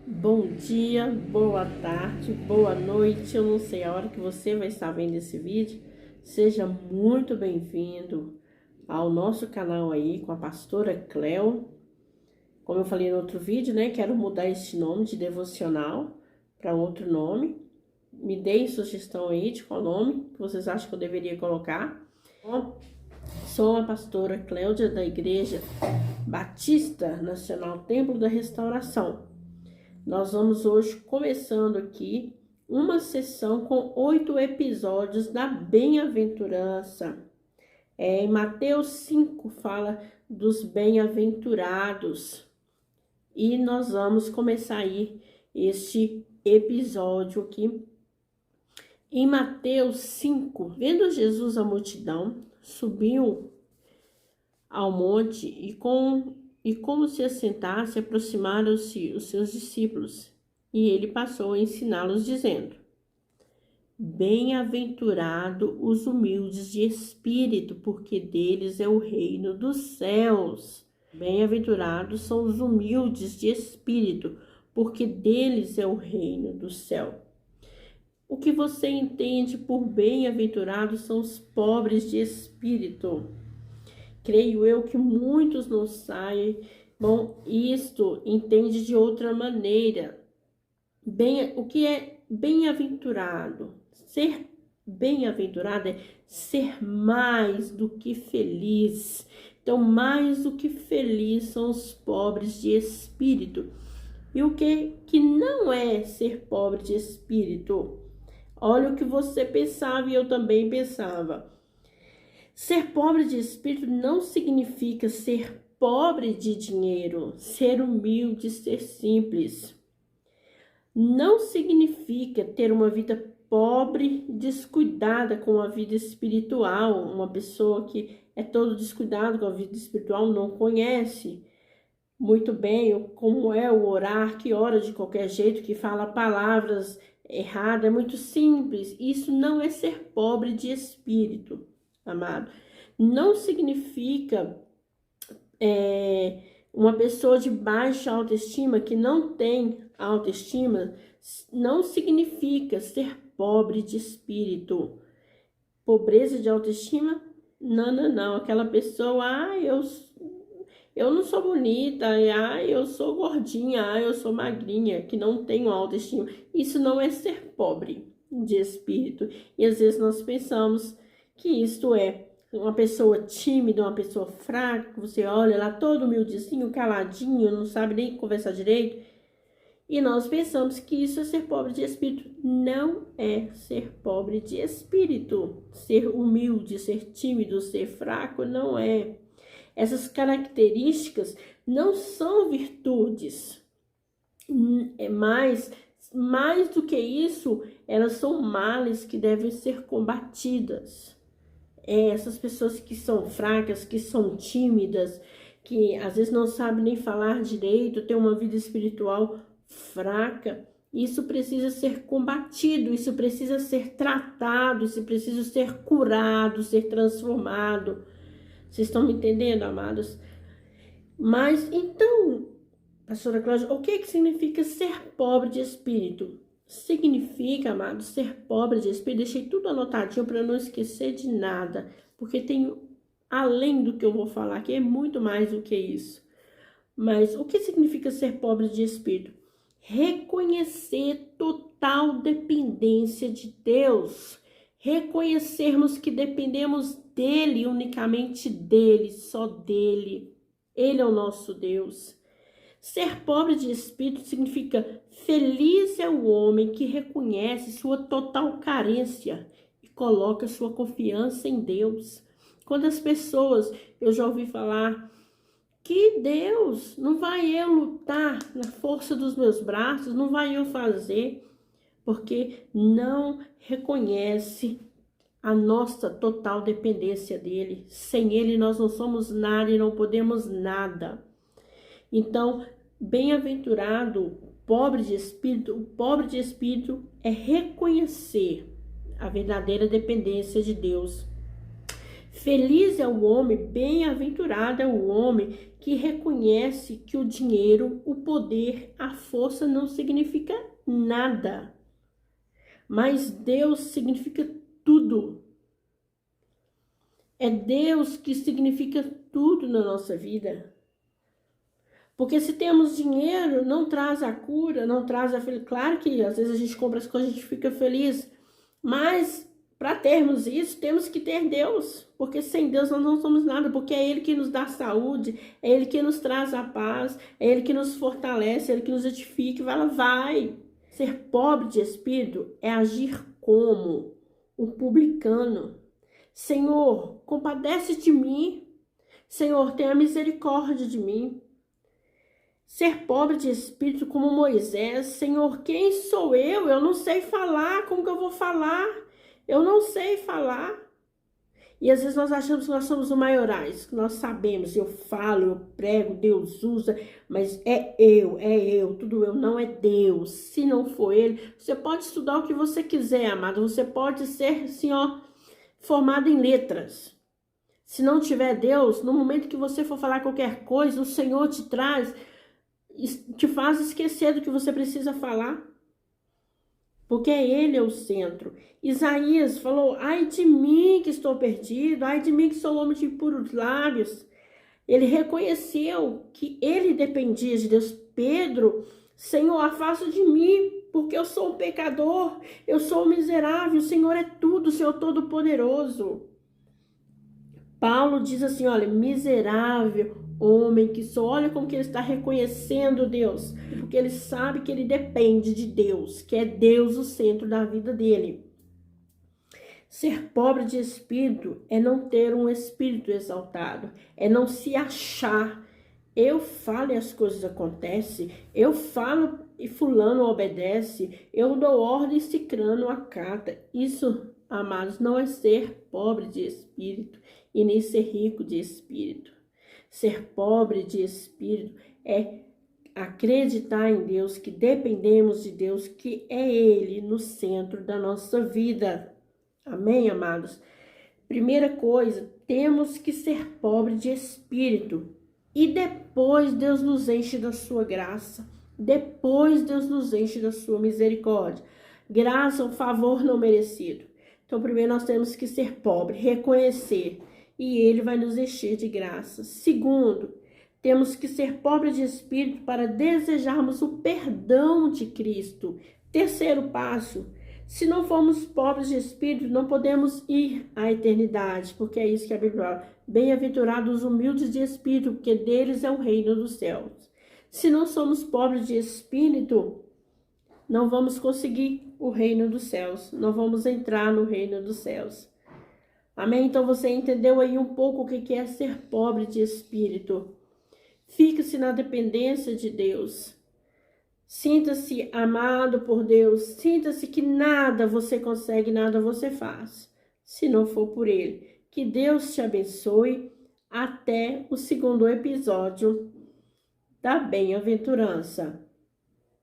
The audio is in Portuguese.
Bom dia, boa tarde, boa noite. Eu não sei a hora que você vai estar vendo esse vídeo. Seja muito bem-vindo ao nosso canal aí com a pastora Cleo. Como eu falei no outro vídeo, né? Quero mudar este nome de devocional para outro nome. Me deem sugestão aí de qual nome que vocês acham que eu deveria colocar. Bom, sou a pastora Cléudia da Igreja Batista Nacional Templo da Restauração. Nós vamos hoje começando aqui uma sessão com 8 episódios da bem-aventurança. Em Mateus 5 fala dos bem-aventurados. E nós vamos começar aí este episódio aqui. Em Mateus 5, vendo Jesus a multidão, subiu ao monte e como se assentasse, aproximaram-se os seus discípulos, e ele passou a ensiná-los, dizendo: Bem-aventurado os humildes de espírito, porque deles é o reino dos céus. Bem-aventurados são os humildes de espírito, porque deles é o reino do céu. O que você entende por bem-aventurados são os pobres de espírito. Creio eu que muitos não saem. Bom, isto entende de outra maneira. O que é bem-aventurado? Ser bem-aventurado é ser mais do que feliz. Então, mais do que feliz são os pobres de espírito. E o que não é ser pobre de espírito? Olha o que você pensava e eu também pensava. Ser pobre de espírito não significa ser pobre de dinheiro, ser humilde, ser simples. Não significa ter uma vida pobre, descuidada com a vida espiritual. Uma pessoa que é todo descuidado com a vida espiritual não conhece muito bem como é o orar, que ora de qualquer jeito, que fala palavras erradas, é muito simples. Isso não é ser pobre de espírito, amado. Não significa uma pessoa de baixa autoestima, que não tem autoestima, não significa ser pobre de espírito. Pobreza de autoestima? Não. Aquela pessoa, eu não sou bonita, eu sou gordinha, eu sou magrinha, que não tenho autoestima. Isso não é ser pobre de espírito. E às vezes nós pensamos que isto é uma pessoa tímida, uma pessoa fraca, você olha lá todo humildezinho, caladinho, não sabe nem conversar direito. E nós pensamos que isso é ser pobre de espírito. Não é ser pobre de espírito. Ser humilde, ser tímido, ser fraco, não é. Essas características não são virtudes. Mais do que isso, elas são males que devem ser combatidas. Essas pessoas que são fracas, que são tímidas, que às vezes não sabem nem falar direito, têm uma vida espiritual fraca, isso precisa ser combatido, isso precisa ser tratado, isso precisa ser curado, ser transformado. Vocês estão me entendendo, amados? Mas então, pastora Cláudia, o que significa ser pobre de espírito? Significa, amados, ser pobre de espírito. Deixei tudo anotadinho para não esquecer de nada, porque tem, além do que eu vou falar aqui, é muito mais do que isso. Mas o que significa ser pobre de espírito? Reconhecer total dependência de Deus. Reconhecermos que dependemos dele, unicamente dele, só dele. Ele é o nosso Deus. Ser pobre de espírito significa feliz é o homem que reconhece sua total carência e coloca sua confiança em Deus. Quando as pessoas, eu já ouvi falar que Deus, não vai eu lutar na força dos meus braços, não vai eu fazer, porque não reconhece a nossa total dependência dele. Sem ele nós não somos nada e não podemos nada. Então, bem-aventurado, pobre de espírito, o pobre de espírito é reconhecer a verdadeira dependência de Deus. Feliz é o homem, bem-aventurado é o homem que reconhece que o dinheiro, o poder, a força não significa nada. Mas Deus significa tudo. É Deus que significa tudo na nossa vida. Porque se temos dinheiro, não traz a cura, não traz a felicidade. Claro que às vezes a gente compra as coisas e a gente fica feliz. Mas para termos isso, temos que ter Deus. Porque sem Deus nós não somos nada. Porque é Ele que nos dá saúde, é Ele que nos traz a paz, é Ele que nos fortalece, é Ele que nos edifica. Vai. Ser pobre de espírito é agir como um publicano. Senhor, compadece de mim. Senhor, tenha misericórdia de mim. Ser pobre de espírito como Moisés. Senhor, quem sou eu? Eu não sei falar. Como que eu vou falar? Eu não sei falar. E às vezes nós achamos que nós somos o maiorais, que nós sabemos, eu falo, eu prego, Deus usa, mas é eu, tudo eu, não é Deus. Se não for Ele, você pode estudar o que você quiser, amado, você pode ser, assim, formado em letras. Se não tiver Deus, no momento que você for falar qualquer coisa, o Senhor te faz esquecer do que você precisa falar. Porque Ele é o centro. Isaías falou, ai de mim que estou perdido, ai de mim que sou homem de puros lábios. Ele reconheceu que ele dependia de Deus. Pedro, Senhor, afasta de mim, porque eu sou um pecador, eu sou um miserável, o Senhor é tudo, o Senhor todo-poderoso. Paulo diz assim, olha, miserável homem que sou. Olha como que ele está reconhecendo Deus, porque ele sabe que ele depende de Deus, que é Deus o centro da vida dele. Ser pobre de espírito é não ter um espírito exaltado, é não se achar. Eu falo e as coisas acontecem, eu falo e fulano obedece, eu dou ordem e cicrano acata. Isso, amados, não é ser pobre de espírito e nem ser rico de espírito. Ser pobre de espírito é acreditar em Deus, que dependemos de Deus, que é Ele no centro da nossa vida. Amém, amados? Primeira coisa, temos que ser pobre de espírito. E depois Deus nos enche da sua graça. Depois Deus nos enche da sua misericórdia. Graça, um favor não merecido. Então, primeiro nós temos que ser pobre, reconhecer. E Ele vai nos encher de graça. Segundo, temos que ser pobres de espírito para desejarmos o perdão de Cristo. Terceiro passo, se não formos pobres de espírito, não podemos ir à eternidade, porque é isso que a Bíblia fala. Bem-aventurados os humildes de espírito, porque deles é o reino dos céus. Se não somos pobres de espírito, não vamos conseguir o reino dos céus, não vamos entrar no reino dos céus. Amém? Então você entendeu aí um pouco o que é ser pobre de espírito. Fique-se na dependência de Deus. Sinta-se amado por Deus. Sinta-se que nada você consegue, nada você faz, se não for por Ele. Que Deus te abençoe. Até o segundo episódio da Bem-aventurança.